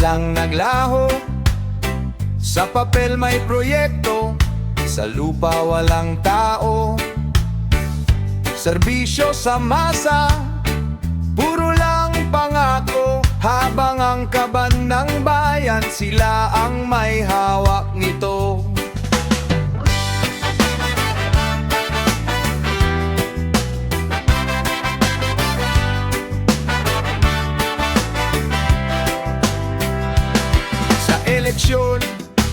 biglang naglaho. Sa papel may proyekto, sa lupa walang tao. Serbisyo sa masa, puro lang pangako. Habang ang kaban ng bayan, sila ang may hawak nito. Sa eleksyon,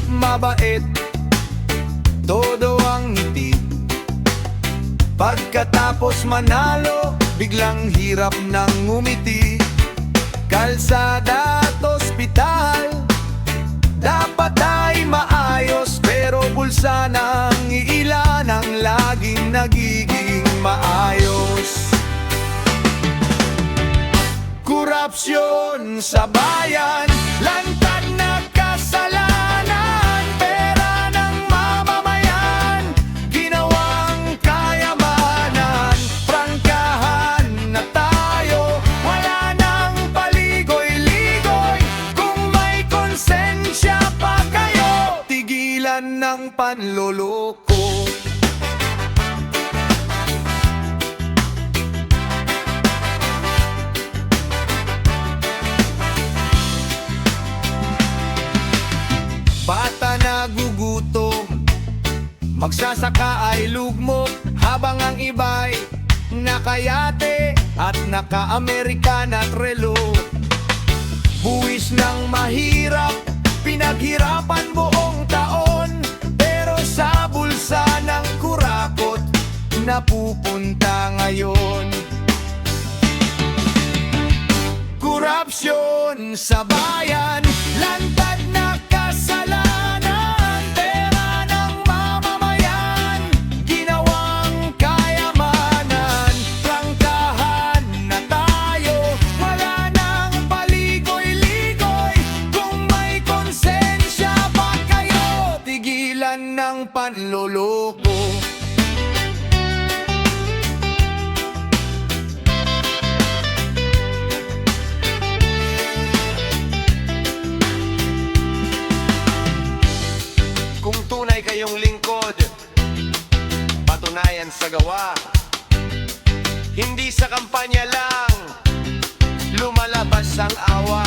mabait, todo ang ngiti. Pagkatapos manalo, biglang hirap nang ngumiti. Kalsada at ospital, dapat ay maayos, pero bulsa ng ilan ang laging nagiging maayos. Korupsyon sa bayan, lantad na kasalanan. Pera ng mamamayan, ginawang kayamanan. Prangkahan na tayo, wala nang paligoy-ligoy. Kung may konsensya pa kayo, tigilan ng panloloko. Bata nagugutom, magsasaka ay lugmok, habang ang iba'y nakayate at naka-American at relo. Buwis ng mahirap, pinaghirapan buong taon, pero sa bulsa ng kurakot napupunta ngayon. Korupsyon sa bayan, lantad na kasalanan. Pera ng mamamayan, ginawang kayamanan. Prangkahan na tayo, wala nang paligoy-ligoy. Kung may konsensya pa kayo, tigilan ng panloloko. Kung tunay kayong lingkod, patunayan sa gawa. Hindi sa kampanya lang lumalabas ang awa.